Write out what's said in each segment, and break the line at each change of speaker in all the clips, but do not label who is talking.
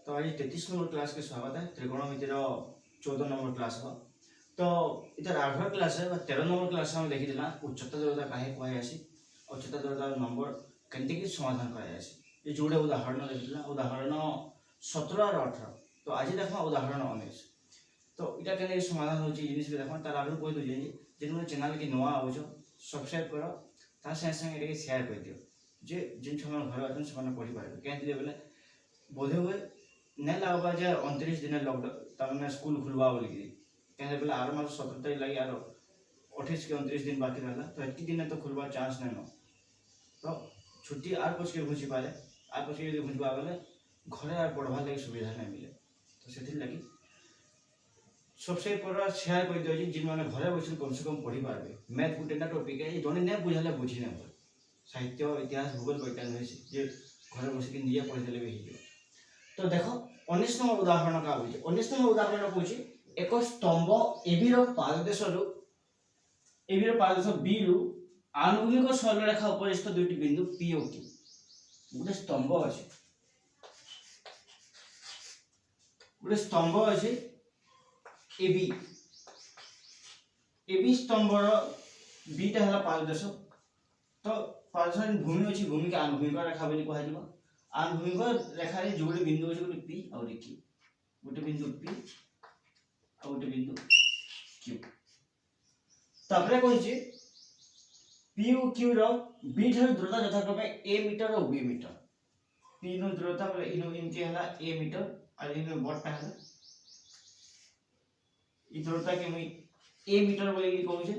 तो आज 33 number class के स्वागत है। त्रिकोणमितिर 14 नंबर क्लास हो। तो इधर 8 क्लास है 13 नंबर क्लास में देखी उच्चता दृढ़ता कहे कहुसी उच्चता दृढ़ता नंबर केमती समाधान कर जोड़े उदाहरण देखा उदाहरण 17 और 18। तो आज देखा उदाहरण 19। तो इटा के समाधान हो जिनिस भी देखा तार आगे कह दूसरी जिन चैनल की नुआ हो सब्सक्राइब कर तार संगे संगे शेयर कर दियो जे जिन घर अच्छे से पढ़ी पारे कहीं बोले बोधे हुए नहीं लगवा जे 29 दिन लॉकडाउन स्कूल खुलवा बोलिकी कहीं बोले आर मास 17 तारीख लगे आर 28 के 29 दिन बाकी रहा तो एति दिन तो खुलवा चांस नहीं न तो छुट्टी आर पछ के घुंची पारे आर पछ के घुंचवा गले घरे आर पढ़वा लगे सुविधा नहीं मिले तो से लगी सबसे पर शेयर कर दियो जिन मैंने घरे बस कम से कम पढ़ी पारे मैथ गोटे ना टॉपिक है जड़े नहीं बुझाले बुझी नहीं साहित्य इतिहास भूगोल पैटर्न है घर बस निजे पढ़ीदे भी हो। तो देखो 19 नंबर उदाहरण क्या होची 19 नंबर उदाहरण कहूँ एक स्तंभ एबी पाददेश बी रु आनुभूमिक सरलरेखा उपरिस्थ दुईटी बिंदु पी और क्यू गोटे स्तंभ अच्छे एबी एबी स्तंभर बीटा है पाददेश। तो पाददेश भूमि अच्छी भूमि के आनुभूमिक रेखा बोली कह आनुभूमिक रेखा जोड़े बिंदु अच्छे गोटे पी और क्यू गोटे बिंदु पी और गोटे बिंदु क्यू तापर कही पी और क्यू बी ठार दूरता यथाक्रमे ए मीटर और बी मीटर पी नो दूरता बोले इनो इनके हला ए मीटर और इनो बड़टा हला ई दूरता के मैं ए मीटर बोले कि कहू छे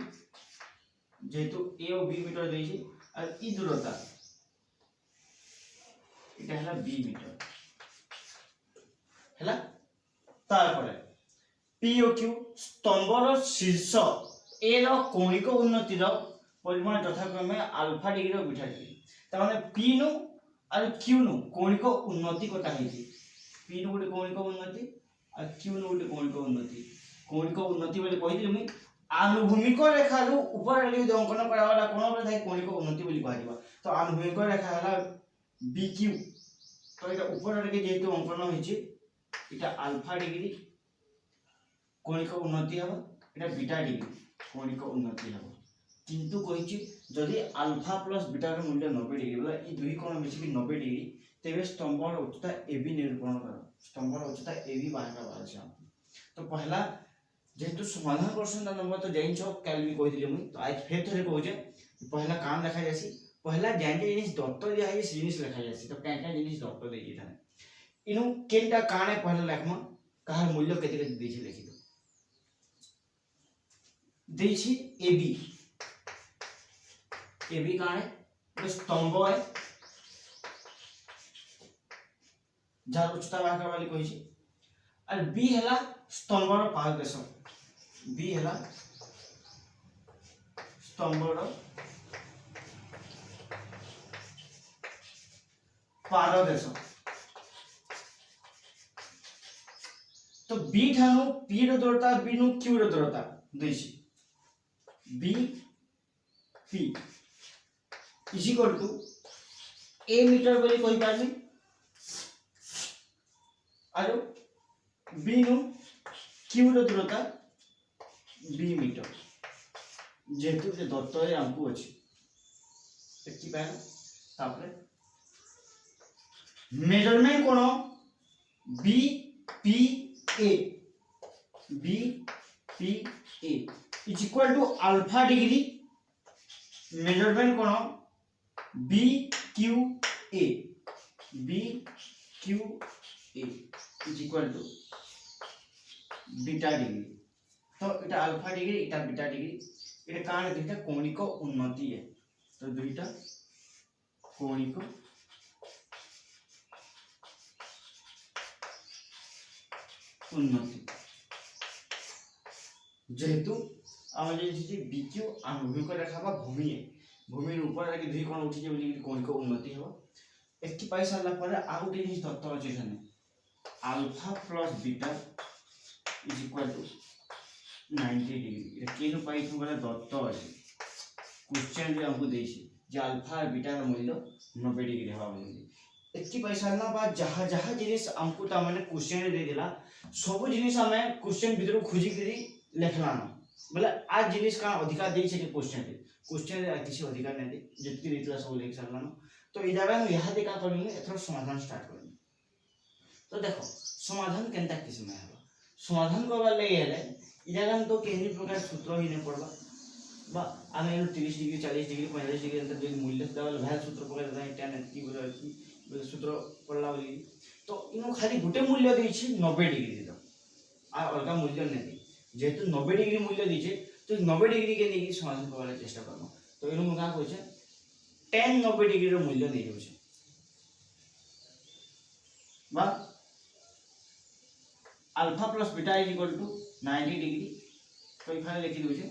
जेहेतु ए और बी मीटर देई छे और ई दूरता इटा हला बी मीटर हला तार परे पी और क्यू स्तंभर शीर्ष ए रो कौणिक उन्नतिर परिमाण यथाक्रमे अल्फा डिग्री और बीटा डिग्री तार माने पी नु और क्यू नु कौणिक उन्नति कोटा हेछि पी नु गोटे कौणिक उन्नति और क्यू नु गोटे कौणिक उन्नति बोली कहि दिलि आनुभूमिक रेखा रु ऊपर रे जो अंकन करावाला कोन बोले थाई कौणिक उन्नति बोली कहजिबा। तो आनुभूमिक रेखा हला बी क्यू तो एटा ऊपर रे जेहेतु अंकन होइछि एटा अल्फा डिग्री कौणिक उन्नति हबो एटा बीटा डिग्री कौणिक उन्नति हबो किंतु कहिछि जदि अल्फा प्लस बीटा रो मूल्य 90 डिग्री बोला ई दुई कोण मिछि 90 डिग्री तेबे स्तंभर उच्चता एबी निरूपण करो स्तंभर उच्चता एबी बाहर बाहर छ। तो पहला जेहेतु समाधान क्वेश्चन नंबर तो जाइन छ काल भी कहि दिले मुई तो आज फेर थरे कहूजे पहला काम लिखा जासी पहला जान जे जिनिस दत्त दिया है जिनिस लिखा जासी तो काटा जिनिस दत्त दे दी थाने इनु केनटा काने पहला लिखमा कहार मूल्य केते केते देछि लिखि दो देछि एबी एबी काने तो स्तंभ है जार उच्चता बाहर वाली कहि छी और बी हला स्तंभर पाददेश बी हला स्तंभर पाददेश। तो बी ठानु पी रो दूरता बी नु क्यू रो दूरता देछि B P is equal to a metre बोली कहि पारबी आरो बी नु क्यू रो दूरता बी मीटर जेहेतु जे दत्त है हमको अछि देखि पाए तापर मेजरमेंट कोन B P A is equal to alpha degree measurement कोन B Q A is equal to beta degree. तो इटा अल्फा डिग्री इटा बीटा डिग्री इटा कान दुईटा कौणिक उन्नति है तो दुईटा कौणिक उन्नति जेहेतु आम जे बीक्यू आनुभूमिक रेखा बा भूमि है भूमि ऊपर रे दुई कोण उठी जे बोली कौणिक उन्नति हो एति पाई सारला परे आ गोटे जिनिस दत्त अछि एखाने alpha plus beta is equal to 90 degree केनु पाई थु बोले दत्त अछि क्वेश्चन जे हमको देछि जे अल्फा और बीटा का मूल्य 90 डिग्री हवा बोली एतकी पैसा ना बा जहाँ जहाँ जिनिस हमको ता मैंने क्वेश्चन दे दिला सब जिनिस हमें क्वेश्चन भीतर खोजी करी लेखला ना बोले आज जिनिस का अधिकार दे छे क्वेश्चन किसी अधिकार नहीं दे जितकी रीतला सब लेख सारला ना तो ई जगह में यहाँ देखा करेंगे एथर समाधान स्टार्ट करेंगे। तो देखो समाधान केनता किस्म है समाधान करबा ले हेले ई जगह तो केनी प्रकार सूत्र ही नहीं पड़बा बा आमे 30 डिग्री 40 डिग्री 45 डिग्री अंतर जो मूल्य देवल भैल सूत्र पकड़ देता है tan की बोले सूत्र पड़ला बोली तो इनो खाली गुटे मूल्य दै छी 90 डिग्री दो आ अलगा मूल्य नहीं दी जेतु 90 डिग्री मूल्य दी छे तो 90 डिग्री के नेकी समाधान करबा चेष्टा करनो तो इनो मुका कहै छै tan 90 डिग्री रो मूल्य नै जाउ छै बा alpha plus beta is equal to 90 degree तो इखाने लिखि दउ छै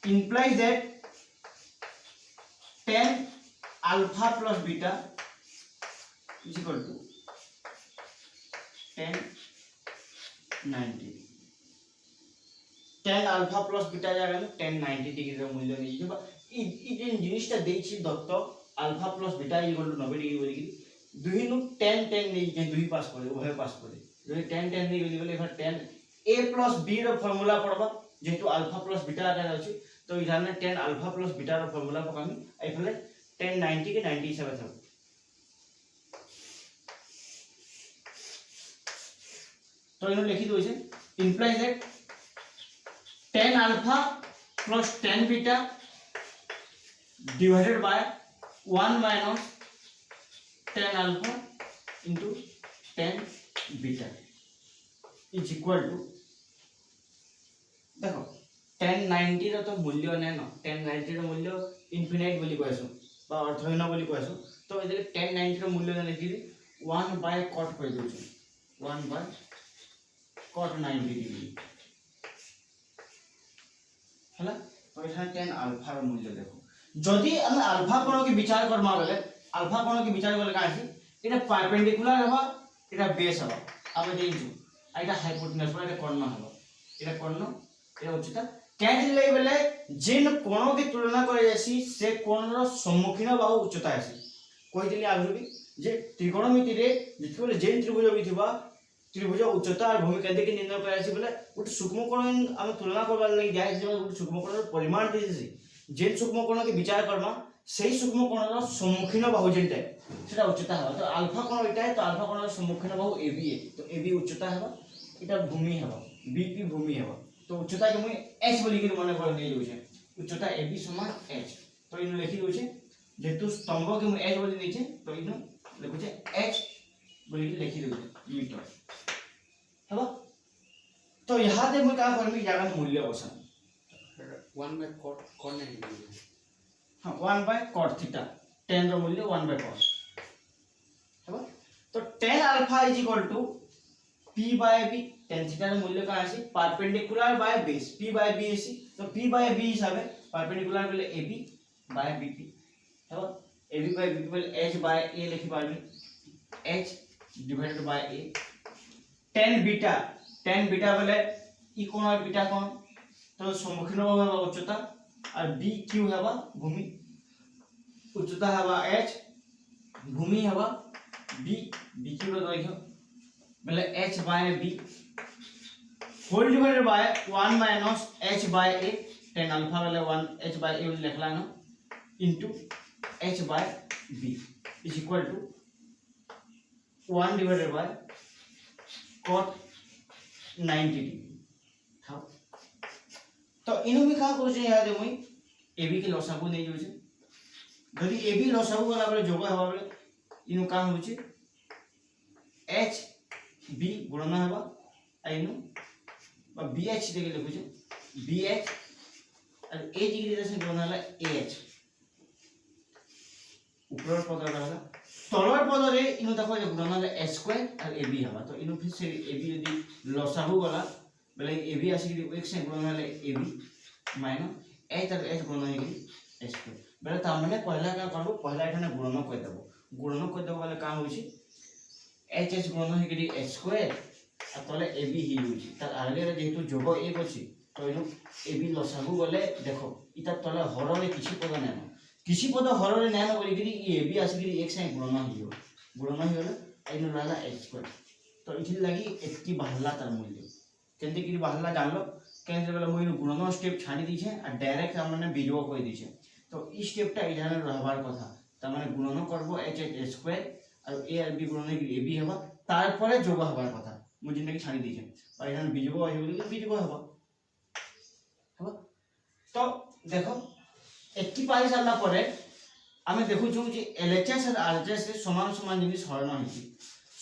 implies that tan alpha plus beta is equal to tan 90 tan alpha plus beta जागा में tan 90 डिग्री रो मूल्य नै जेबा ई जे जिनिसटा देइ छी दत्त alpha plus beta is equal to 90 degree बोली कि दुही नु tan नै जे दुही पास करे ओहे पास करे যদি tan नै बोली बोले एफर tan a plus b रो फार्मूला पड़बा जेतु अल्फा प्लस बीटा आकार अछि तो इधाने tan अल्फा प्लस बीटा रो फार्मूला पकामी एफले tan 90 के 90 हिसाब से तो इनो लिखि दो छै implies that tan alpha plus tan beta divided by 1 minus tan alpha into tan beta is equal to देखो tan 90 रो तो मूल्य नै न tan 90 रो मूल्य इनफिनाइट बोली कहसु बा अर्थहीन बोली कहसु तो एदे tan 90 रो मूल्य नै लिखि 1 बाय cot कहि दउ छै 1 बाय cot 90 डिग्री हला तो एठा tan अल्फा रो मूल्य देखो जदी हम अल्फा कोण के विचार करमा बेले अल्फा कोण के विचार करले का अछि एटा परपेंडिकुलर हबा एटा बेस हबा अब देइछु एटा हाइपोटेनस बा एटा कर्ण हबा एटा कर्ण एटा उच्चता कैन ले बेले जिन कोणों की तुलना करे जैसी से कोण रो सम्मुखीन बाहु उच्चता आसी कोइ दिली आगुबी जे त्रिकोणमिति रे जितबेले जेन त्रिभुज बिथिबा त्रिभुज उच्चता और भूमि केंद्र के निर्णय करे आसी बोले उट सूक्ष्म कोण हम तुलना करबा लागि जाय जे उट सूक्ष्म कोण रो परिमाण देसी जेन सूक्ष्म कोण के विचार करबा सेही सूक्ष्म कोण रो सम्मुखीन बाहु जेनटा सेटा उच्चता हबा तो अल्फा कोण इटा है तो अल्फा कोण रो सम्मुखीन बाहु एबी है तो एबी उच्चता हबा इटा भूमि हबा बीपी भूमि हबा तो उच्चता के मुई h बोली के माने कर नै लउ छै उच्चता ab समान h तो इनो लिखि दउ छै जेतु स्तंभ के मुई h बोली नै छै तो इनो लिखु छै h बोली के लिखि दउ छै मीटर हबा तो यहां दे मुई का करबी जागा मूल्य बसन
1 बाय cot नै
हां 1 बाय cot थीटा tan रो मूल्य 1 बाय cos हबा तो tan अल्फा is equal to p by b tan theta रो मूल्य का आसी perpendicular by base p by b आसी तो p बाय b हिसाबे परपेंडिकुलर बोले ab बाय bp हबा ab बाय bp बोले h बाय a लिखि पारबी h divided by a tan beta बोले ई कोण है बीटा कोण तो सम्मुखीन होबा उच्चता और b q हबा भूमि उच्चता हबा h भूमि हबा b q रो दैखो बोले h by b whole divided by 1 minus h by a tan alpha वाले 1 h बाय a लिखला न into h by b is equal to 1 divided by cot 90 degree हां तो इनु भी का कहै छै याद मुई ab के लसागु नै जो छै यदि ab लसागु वाला बेले जोग हवा बेले इनु का होय छै h b गुणन हवा आइनु बा bh देके लिखु छै bh और a डिग्री से गुणन हला ah ऊपर पद रहला तलर पद रे इनु देखो जे गुणन हला h स्क्वायर और ab हवा तो इनु फिर से ab यदि लसागु वाला बेले ab आसी कि x से गुणन हला ab माइनस h और h गुणन है कि h स्क्वायर बेले ता माने पहला का करबो पहला एठाने गुणन कर देबो वाला काम होई छै h h गुणन है कि h स्क्वायर आ तले ab ही होई छै त आगे रे जेतु जोग 1 अछि तो इनु ab लसागु बोले देखो इता तले हर रे किछि पद नै किछि पद हर रे नै बोली कि ab आसी कि x से गुणन हियो गुणन हो गला इन रहला h² तो इथि लगी एतकी बाहरला तार मूल्य केंते कि बाहरला जानलो केंते बेला मोइन गुणन स्टेप छाडी दिछे आ डायरेक्ट हमने बीजो कहि दिछे तो ई स्टेपटा इधाने रहबार कथा त माने गुणन करबो h² R a R b গুণন কি ab হবা তারপরে যোগ হবার কথা মু যেন কি ছাড়ি দিছে আর এখানে বিযোগ আছে বলি বিযোগ হবা হবা তো দেখো একটি পাই সারলা পরে আমি দেখুছু যে LHS আর RHS এর সমান সমান জিনিস হরণ হইছি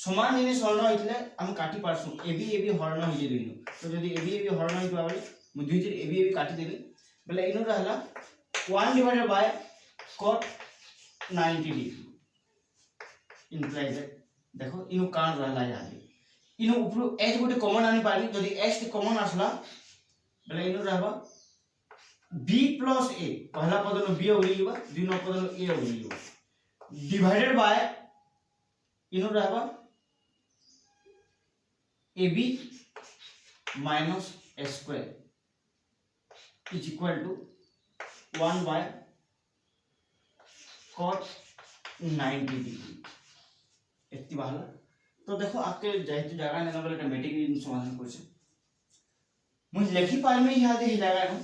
সমান জিনিস হরণ হইতলে আমি কাটি পারছু ab হরণ হইছে দুইনো তো যদি ab হরণ হইতো বলে মু দুই তীর ab কাটি দেবি বলে ইনো रहला 1 divided by cot 90 degree implies that देखो इनो कान रहला यानी इनो ऊपर h गोटे कॉमन आनी पारी जदी h के कॉमन आसला बले इनो रहबा b plus a पहला पद न b उलीबा दुई न पद न a उलीबा डिवाइडेड बाय इनो रहबा ab minus a square is equal to 1 by cot 90 degree একটি ভালো তো দেখো আজকে যেহেতু জায়গা নেনা বলে এটা ম্যাট্রিক সমাধান করছে মুই লেখি পাইমে ইহাদে এই জায়গা এখন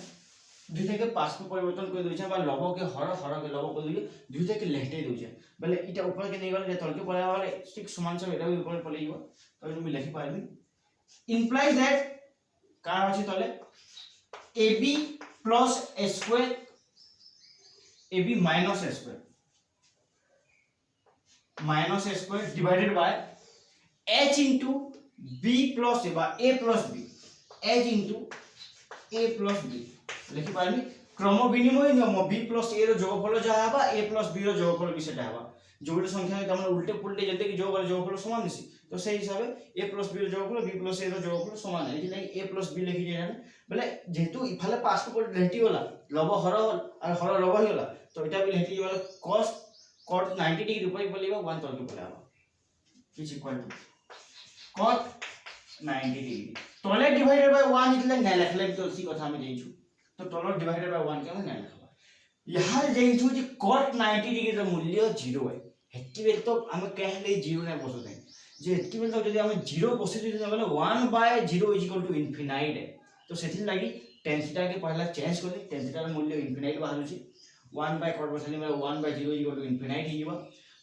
দুই থেকে পাঁচ পরিবর্তন করে দিয়েছে বা লবকে হরকে লব করে দিয়ে দুই থেকে লেটে দিয়েছে বলে এটা উপরে নিয়ে গেলে তলকে পড়া বলে ঠিক সমান সমান এটা উপরে পড়ে যাব তো তুমি লেখি পাইবি ইমপ্লাইজ দ্যাট কার আছে তলে ab plus a square ab minus a square minus a square divided by h into b plus a বা a plus b h into a plus b লিখি পারবি ক্রম বিনিময় নিয়ম b plus a র যোগফল যা হবা a plus b র যোগফল বি সেটা হবা যোগটি সংখ্যা আমরা উল্টে পুল্টে যেতে কি যোগফল সমান দিছি তো সেই হিসাবে a plus b র যোগফল b plus a র যোগফল সমান এই লাগি a plus b লিখি যায় বলে যেহেতু ইফালে পাঁচ পর লেটি গলা লব হর আর হর লব হই গলা তো এটা বি লেটি গলা cos cot 90 डिग्री ऊपर बोलेगा 1 तल के बोलेगा is equal to cot 90 degree तले डिवाइडेड बाय 1 इतले नै लिखले तो सी कथा में देइछु तो तले डिवाइडेड बाय 1 के हम नै लिखबा यहां देइछु जे cot 90 डिग्री रो मूल्य 0 है हेती बेल तो हम कहले 0 नै बसो दे जे हेती बेल तो जदी हम 0 बसि दे बोले 1 by 0 is equal to infinite है तो सेथि लागि tan थीटा के पहला चेंज कर tan थीटा रो मूल्य इनफिनाइट बाहर छी 1 by cot बसले में 1 by 0 इक्वल टू इनफिनाइट हिबा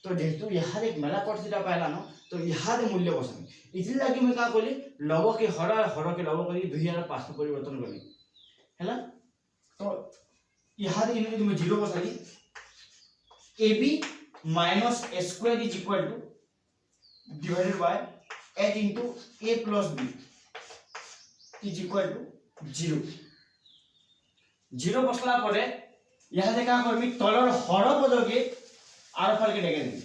तो जेहेतु यहां एक मेला cot थीटा पाइला न तो यहां दे मूल्य बसने इथि लागि मैं का कहली लव के हर के लव करी 2005 परिवर्तन करली हैला तो यहां दे इने मैं 0 बसाली ab minus a square is equal to divided by h into a plus b is equal to 0 0 बसला परे यहाँ से क्या करबी तलर हर पद के आर फल के डेगे देबी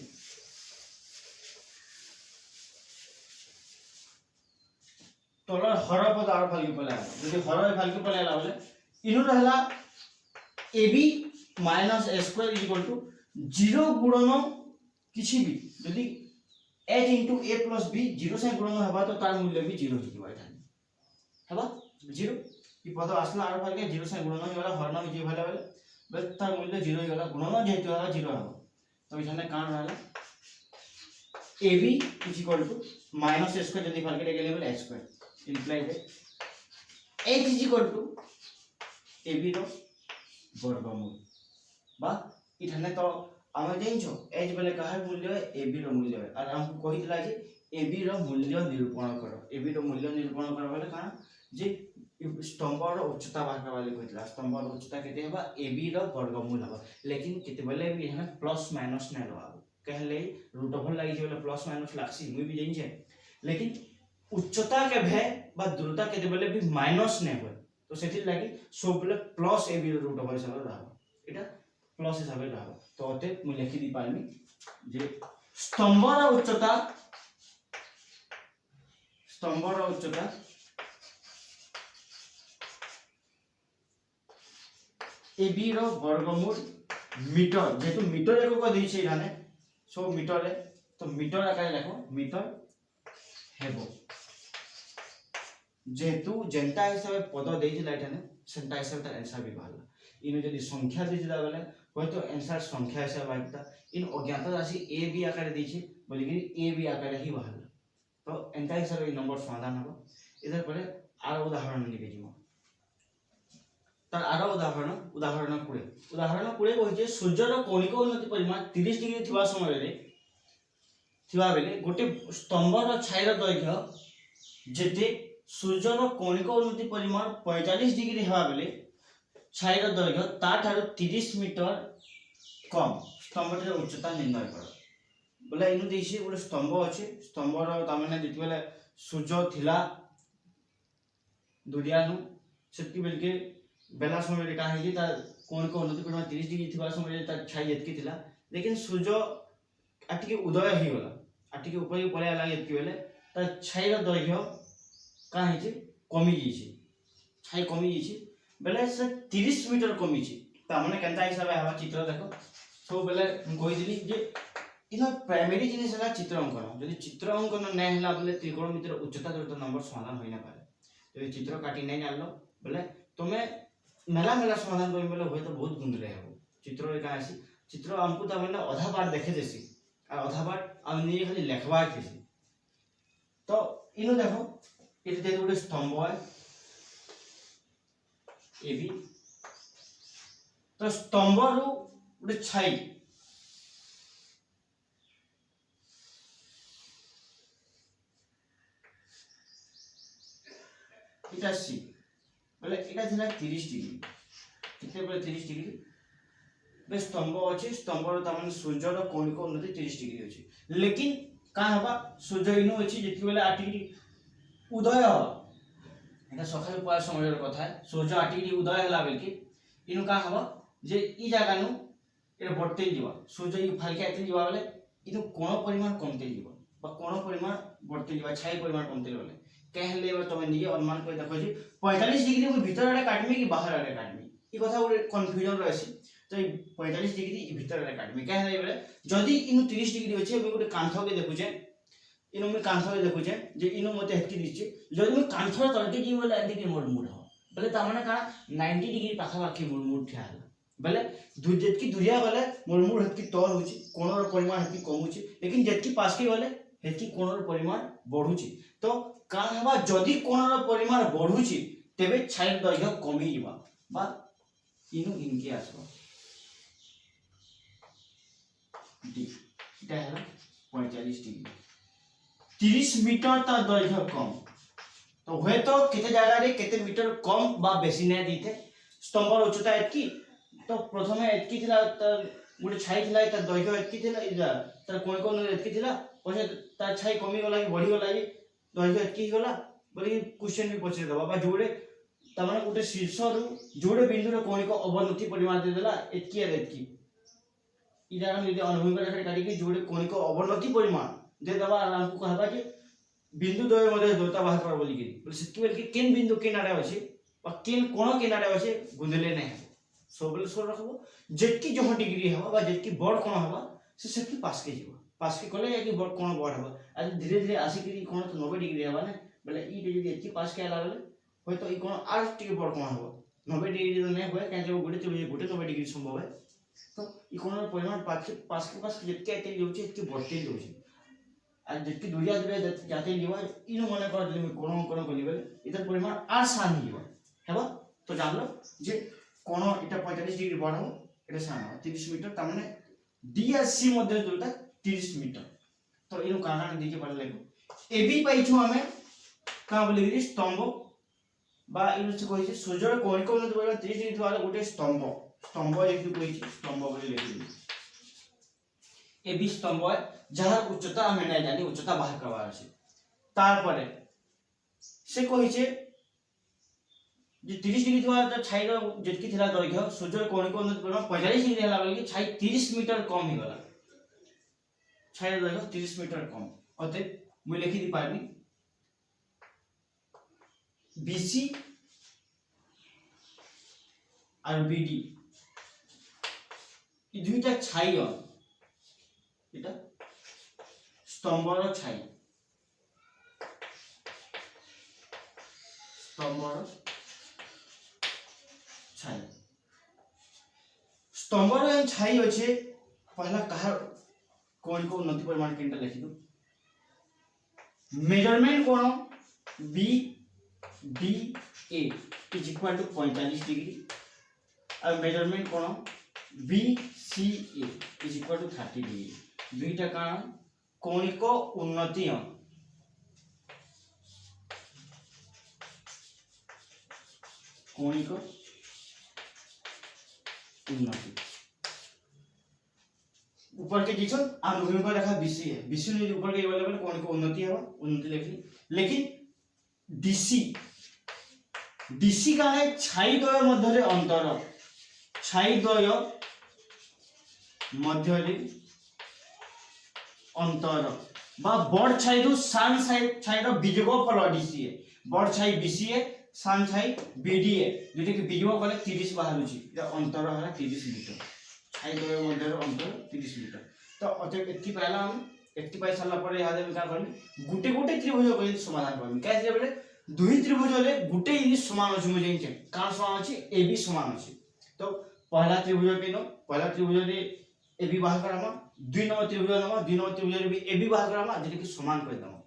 तलर हर पद आर फल के पले यदि हर फल के पले आला बोले इनु रहला ab minus a square is equal to 0 गुणन किछि भी यदि h into a plus b 0 से गुणन हबा तो तार मूल्य भी 0 हिबा एटा हबा 0 ई पद आसला आर फल के 0 से गुणन होला हरन जे भले बोले बस तार मूल्य 0 ही गला गुणन जेहेतु होला 0 हबो तो इठाने कान रहला ab is equal to minus a square जदी फल के डेगे लेवल h square implies that h is equal to ab रो वर्गमूल बा इठाने तो हम जानिछो h बोले काहर मूल्य है ab रो मूल्य है और हमको कहि दिला जे ab रो मूल्य निरूपण करो ab रो मूल्य निरूपण करो बोले काना जे स्तंभर उच्चता बाहर वाले कहतला स्तंभर उच्चता केते हबा ab रो वर्गमूल हबा लेकिन केते बोले भी है प्लस माइनस नै लगा कहले रूट ओवर लागि जे बोले प्लस माइनस लागसी मुई भी जानि छै लेकिन उच्चता के भे बा दूरता केते बोले भी माइनस नै होय तो सेति लागि सब बोले प्लस ab रो रूट ओवर हिसाब रहबा एटा प्लस हिसाब रहबा तो अते मुई लिखि दी पाइमी जे स्तंभर उच्चता ab रो वर्गमूल मीटर जेतु मीटर एको को दै छै इहाने सो मीटर है तो मीटर आकार लिखो मीटर हेबो जेतु जनता हिसाब पद दै दिला इठाने सेंटा हिसाब त आंसर भी बाहरला इनो जदी संख्या दै दिला बेले होय तो आंसर संख्या हिसाब आइता इन अज्ञात राशि a b आकार दै छै बोली कि ए बी आकार ही बाहर तो एंता हिसाब से नंबर समाधान हम इधर पर आर उदाहरण निके जीव तार आर उदाहरण उदाहरण 20 उदाहरण 20 कहिजे सूर्यर कोणिक उन्नति परिमाण 30 डिग्री थिबा समय रे थिबा बेले गोटे स्तंभर छायर दैर्घ्य जेते सूर्यर कोणिक उन्नति परिमाण 45 डिग्री हेबा बेले छायर दैर्घ्य ता ठारो 30 मीटर कम स्तंभर उच्चता निर्णय कर बोले इनु देसी गोटे स्तंभ अछि स्तंभर ता माने जति बेले सूर्य थिला दुनियानु सेति बेल के बेला समय रे का हेली ता कोणिक उन्नति परिमाण 30 डिग्री थिबा समय रे ता छाई जतकी थिला लेकिन सूर्य आटिके उदय ही गला आटिके ऊपर पळे आला जतकी बेले ता छाईर दैर्घ्य का हेछि कमी जैछि छाई कमी जैछि बेले से 30 मीटर कमी छि ता माने केनता हिसाब हवा चित्र देखो सब बेले कहि दिली जे इनो प्राइमरी जिनिस हला चित्र अंकन यदि चित्र अंकन नै हला बेले त्रिकोणमितिर उच्चता द्वैत नंबर समाधान होई ना पारे यदि चित्र काटी नै जानलो बेले तमे मेला मेला समाधान करि बेले होय तो बहुत गुंदले हो चित्र रे का आसी चित्र हमकु ता माने आधा पार्ट देखे देसी आ आधा पार्ट हम नि खाली लेखबा केसी तो इनो देखो इते दे गोटे स्तंभ है ए बी तो स्तंभ रु गोटे छाई इटा सी बोले इटा थिला 30 डिग्री किते बोले 30 डिग्री बे स्तंभ अछि स्तंभ ता माने सूर्य रो कोणिक उन्नति 30 डिग्री अछि लेकिन का हबा सूर्य इनो अछि जेति बेले 8 डिग्री उदय एटा सकाळ पार समय रो कथा है सूर्य 8 डिग्री उदय हला बेल कि इनो का हबा जे ई जागा नु एटा बढ़ते जीवा सूर्य ई फालके आते जीवा बेले इनो कोण परिमाण कमते जीवा बा कोण परिमाण बढ़ते जीवा छाई परिमाण कमते बेले कहले बा तमे निजे अनुमान कर देखो जी 45 डिग्री में भीतर आड़े काटमी कि बाहर आड़े काटमी ई कथा गोटे कन्फ्यूजन रहसी तो 45 डिग्री ई भीतर आड़े काटमी कहले बेले जदी इनु 30 डिग्री अछि हम गोटे कांथ के देखुचे इनु में कांथ के देखुचे जे इनु मते हेति दिछि जदी में कांथ तलके जी बोले एदि के मोड मुड हो बोले ता माने का 90 डिग्री पाखा पाखी मोड मुड ठिया बोले जेतकी दुरिया बोले मोड मुड हेतकी तोर होछि कोणर परिमाण हेतकी कमुछि लेकिन जेतकी पास के बोले हेतकी कोणर परिमाण बढ़ुछि तो का हवा जदी कोणर परिमाण बढ़ुछि तेबे छाई दैर्घ्य कमी जिबा बा इनु इनके आसबा डी इटा है 45 डिग्री 30 मीटर ता दैर्घ्य कम तो होय तो केते जागा रे केते मीटर कम बा बेसी नै दिथे स्तंभर उच्चता एतकी तो प्रथमे एतकी थिला त गुटे छाई थिला त दैर्घ्य एतकी थिला इजा त कोण कोन एतकी थिला पछे त छाई कमी गला कि बढ़ी गला कि दैर्घ्य एतकी गला बोली क्वेश्चन भी पछे दबा बा जोड़े त माने गुटे शीर्ष रु जोड़े बिंदु रे कोणिक अवनति परिमाण दे देला एतकी आ एतकी इ जागा में यदि अनुभव रेखा काटी के जोड़े कोणिक अवनति परिमाण दे दबा हमको कहबा कि बिंदु द्वय मध्ये दूरता बाहर कर बोली कि बोले सेतकी बेल कि केन बिंदु केन आड़े अछि बा केन कोण केन आड़े अछि गुंदले नै सब बेल सो रखबो जेतकी जह डिग्री हबा बा जेतकी बड़ कोण हबा से सेतकी पास के जीवा पास के कले कि बड़ कोण बड़ हबा आज धीरे धीरे आसी कि कोण तो 90 डिग्री हबा ने बोले ई यदि एतकी पास के आला बेले होय तो ई कोण आर टिके बड़ कोण हबा 90 डिग्री तो नै होय काहे गुटे 90 डिग्री संभव है तो ई कोण परिमाण पास के जेतकी आते जोछि एतकी बढ़ते जोछि आज जेतकी दुरिया दुरिया जाते जीवा इनो माने कर जदि कोण कोण कलिबे इधर परिमाण आर सान जीवा हेबा तो जानलो जे कोण इटा 45 डिग्री बड़ हो एटा सान 30 मीटर त माने डी और सी मध्य दूरता 30 मीटर तो इनो काना दिके पड़ले लेको एबी पाइछु हमें का बोली स्तंभ बा इनो से कहि सूर्य कोणिक उन्नति परिमाण 30 डिग्री वाला गोटे स्तंभ स्तंभ लिखि कहि स्तंभ बोली लिखि एबी स्तंभ है जहार उच्चता हमें नै जानी उच्चता बाहर करबार छै तार परे से कहि छै जे 30 डिग्री थवा त छाई रो जेतकी थिला दैर्घ्य सूर्य कोणिक उन्नति परिमाण 45 डिग्री हला बोली छाई 30 मीटर कम ही गला छाई दैर्घ्य 30 मीटर कम अते मु लिखि दी पारनी बीसी और बीडी ई दुईटा छाई हो इटा स्तंभर छाई स्तंभर छाई स्तंभर छाई अच्छे पहला कहा कौन को उन्नति परिमाण केनटा लिखि दो मेजरमेंट कोण B D A is equal to 45 degree और मेजरमेंट कोण B C A is equal to 30 degree दुईटा कारण कौणिक उन्नति कौणिक उन्नति ऊपर के दिखो आ भूमि को रेखा बीसी है बीसी ने ऊपर के अवेलेबल कौणिक उन्नति है उन्नति लिखली लेकिन डीसी डीसी का है छाई द्वय मध्य रे अंतर छाई द्वय मध्य रे अंतर बा बड़ छाई दु सान छाई रो बीजगफल डीसी है बड़ छाई बीसी है सान छाई बीडी है जेटे कि बीजगफल 30 बाहरुची या अंतर हला 30 मीटर छाई द्वय मध्य रे अंतर 30 मीटर तो अते एtti पहला हम एtti पाई साला पर याद है का करनी गुटे गुटे त्रिभुज को समाधान करनी कैसे बोले दुई त्रिभुज ले गुटे जिनिस समान अछि मुझे इनके का समान अछि एबी समान अछि तो पहला त्रिभुज केनो पहला त्रिभुज रे एबी बाहर करामा दुई नंबर त्रिभुज नामा दुई नंबर त्रिभुज रे भी एबी बाहर करामा जेते कि समान कर दमा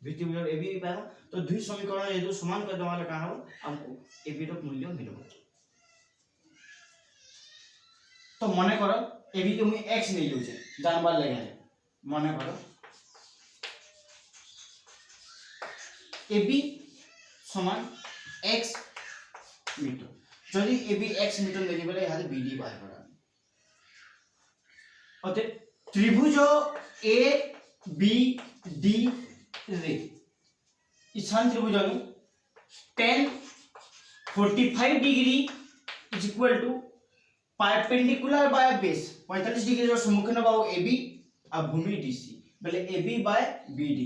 दुई त्रिभुज एबी पामा तो दुई समीकरण ये जो समान कर दमा का हो हमको एबी रो मूल्य मिलबो तो मने करो एबी के मुई x नै जोचे जानबार लगे मने करो एबी समान x मीटर जदि एबी x मीटर लेली बेले यहाँ बीडी बाहर करा अते त्रिभुज ए बी डी रे इसान त्रिभुज नु tan 45 degree is equal to perpendicular by base 45 degree रो सम्मुखीन बाहु एबी आ भूमि डीसी बेले AB by BD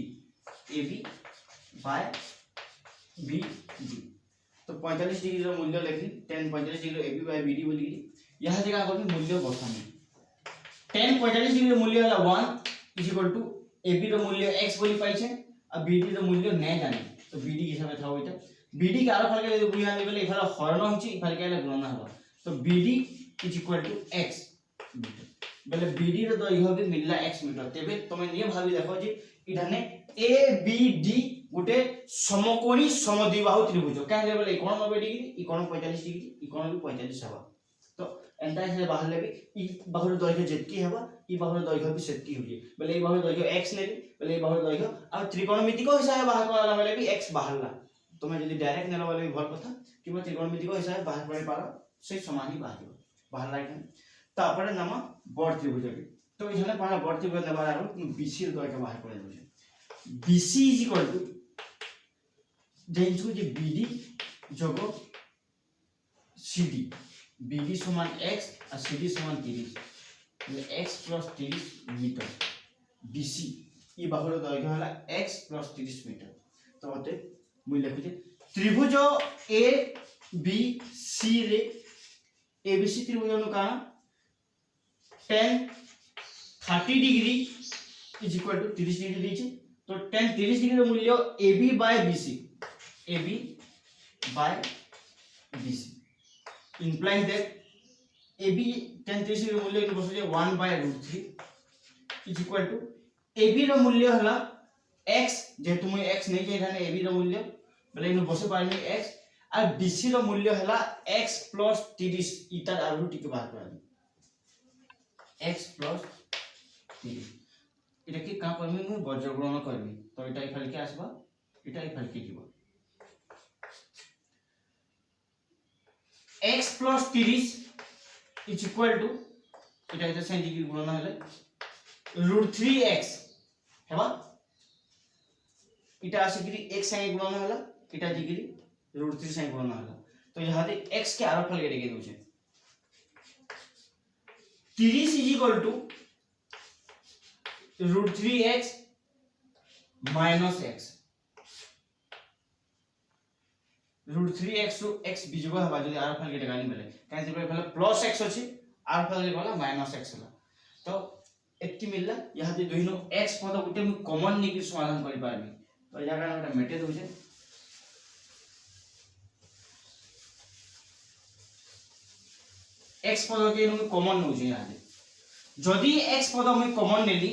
AB by B D तो 45 डिग्री रो मूल्य लिखली tan 45 degree AB by BD बोली यहां जगह करबी मूल्य बसानी tan 45 डिग्री रो मूल्य हला 1 इज इक्वल टू एबी रो मूल्य x बोली पाइ छै आ बीडी रो मूल्य नै जानि तो बीडी के हिसाब थाओ इटा बीडी के आरो फल के गुणन लेबे इफाल हरण होछि इफाल के गुणन हबो तो BD is equal to x metre बेले बीडी रो दैर्घ्य भी मिलला x मीटर तेबे तमे निये भाबी देखो जे इठाने ए बी डी गुटे समकोणी समद्विबाहु त्रिभुज काहे लेबे ई कोण 90 डिग्री ई कोण 45 डिग्री ई कोण भी 45 हबा तो एंटा से बाहर लेबे ई बाहुर दैर्घ्य जेतकी हबा ई बाहुर दैर्घ्य भी सेतकी होई बेले ई बाहुर दैर्घ्य x लेबे बेले ई बाहुर दैर्घ्य आ त्रिकोणमिति को हिसाब बाहर कराला बेले भी x बाहरला तमे जदी डायरेक्ट नेला बेले भल कथा किबा त्रिकोणमिति को हिसाब बाहर करे पारो से समान ही बाहर बाहर लाइक तापर नाम बड़ त्रिभुज तो इथने पहला बड़ त्रिभुज लेबार आरो बीसी रो के बाहर करे दोजे बीसी इज इक्वल टू जेंसु जे बीडी जोगो सीडी बीडी समान x और सीडी समान 30 मतलब x + 30 मीटर बीसी ई बाहुर दैर्घ्य हला x + 30 मीटर तो अते मूल्य लिखुजे त्रिभुज ए बी सी रे एबीसी त्रिभुज नु कारण tan 30 degree is equal to 30 degree दीजिए तो tan 30 डिग्री रो मूल्य AB by BC AB by BC implies that AB tan 30 रो मूल्य इन बसो जे 1/√3 इज इक्वल टू AB रो मूल्य हला x जे तुम x नै जे थाने AB रो मूल्य बोले इन बसो पानी x और BC रो मूल्य हला x + 30 इटा आरुटी के बाहर करा x + 30 इटा के का करमी मु बज्र ग्रहण करबी तो इटा इफाल के आसबा इटा इफाल के जीव x + 30 इज इक्वल टू इटा इटा sin डिग्री गुणन हले √3x हेबा इटा आसिकरी x sin गुणन हला इटा डिग्री √3 sin गुणन हला तो यहां दे x के आरो फल के देके दोछे 30 is equal to √3x - x √3x to x बीजगो हबा जदी आर फल के लगानी बेले काहे जे फल +x अछि आर फल के वाला -x होला तो एत्ती मिलला यहां दे दोहिनो x पद गुटे मु कॉमन निकी समाधान करि पारबी तो या कारण एटा मेटे दोछे x पद के नु कॉमन नउछे यहां दे जदि x पद मैं कॉमन नेली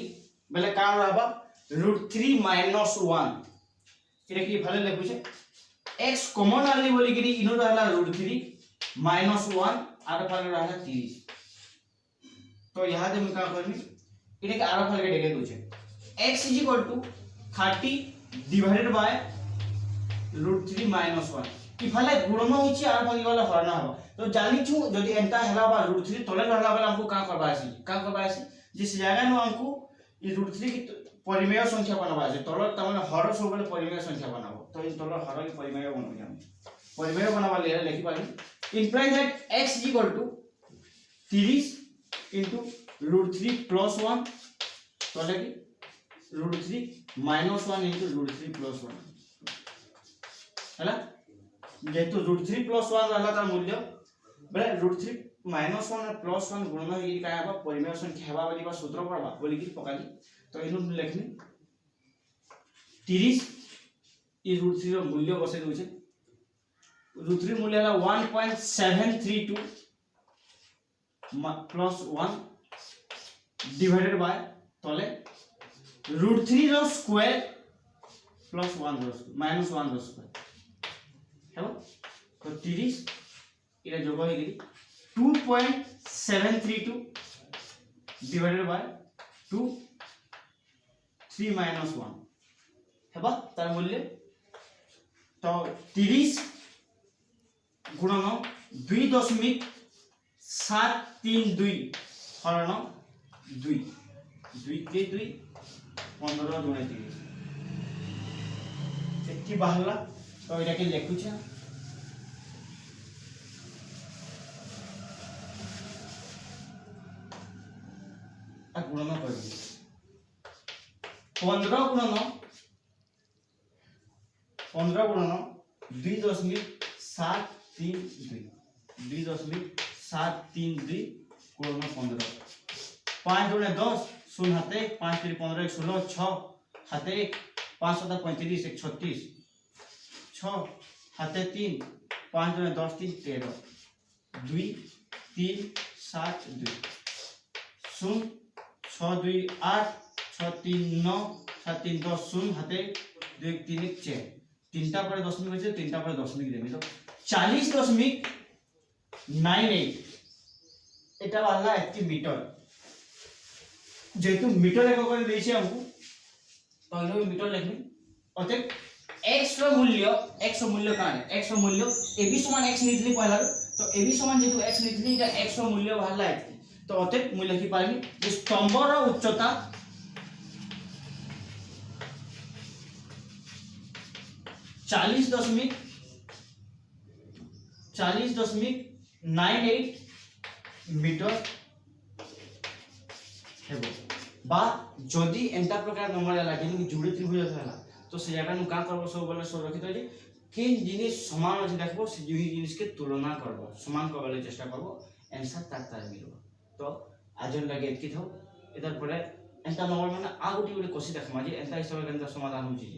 बेले का रहबा √3 - 1 इरे की फाले लेखु छे x कॉमन आली बोली कि इनो रहला √3 - 1 आर फाले रहला 30 तो यहां दे मैं का करनी इने के आर फाले के डेके दो छे x = 30 डिवाइडेड बाय √3 - 1 इफाले गुणन होची आर फाले वाला हरण हबो तो जानि छु जदि एंता हैला बा √3 तले रहला बेला हमको का करबा आसी जिस जगह नु हमको ई √3 की परिमेय संख्या बनाबा आसी तले त माने हर सब बेले परिमेय संख्या बनाबो तो इन तले हर के परिमेय बनबो हम परिमेय बनाबा ले लिखि पानी इंप्लाइज दैट x = 30 √3 + 1 तले की √3 - 1 √3 + 1 हैला जेतु √3 + 1 रहला तार मूल्य बले √3 - 1 और +1 गुणन होई का हबा परिमेय संख्या हबा बोली बा सूत्र पड़बा बोली कि पकाली तो इनु लेखनी 30 ई √3 रो मूल्य बसे दउ छे √3 मूल्य हला 1.732 + 1 डिवाइडेड बाय तले √3 रो स्क्वायर + 1 रो -1 रो स्क्वायर हेबो तो 30 इरा जोग होई गेली 2.732 डिवाइडेड बाय 2 3 - 1 हेबा तार मूल्य तो 30 गुणन 2.732 हरण 2 2 के 2 15 गुणे 30 एकी बाहरला तो इटा के लिखु छ आ गुणन कर 15 गुणन 2.732 2.732 गुणन 15 5 गुणे 10 0 हाथे 5 3 15 1 16 6 हाथे 5 7 35 1 36 6 हाथे 3 5 गुणे 10 3 13 2 3 7 2 0 6 2 8 6 3 9 7 3 10 0 हाथे 2 3 1 4 तीनटा पर दशमिक होइছে तीनटा पर दशमिक देबी तो 40.98 এটা वाला 1 मीटर जेतु मीटर एक कर देइছে हमको तो इनो मीटर लिखनी अतः x रो मूल्य का है x रो मूल्य ab = x निथली पहला तो ab = जेतु x निथली का x रो मूल्य वाला है तो अतः मूल्य लिखि पारबी जे स्तंभ रो उच्चता 40.98 मीटर हेबो बा जदी एंटा प्रकार नंबर आला कि जोड़ी त्रिभुज होला तो से जगह नु का करबो सब बोले सब रखि दे कि जिनिस समान अछि देखबो से दुई जिनिस के तुलना करबो समान करबले चेष्टा करबो आंसर तार मिलबो तो आजन लगे एतकी थाओ इधर परे एंटा नंबर माने आगुटी बोले कोसी देखमा जे एंटा हिसाब के समाधान हो जी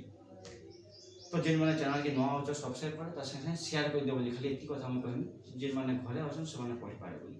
तो जिन माने चैनल के नवा हो सब्सक्राइब कर त शेयर कर दे बोली खाली एतकी कथा हम कहमी जिन माने घरे असन से माने पढ़ि पारे बोली।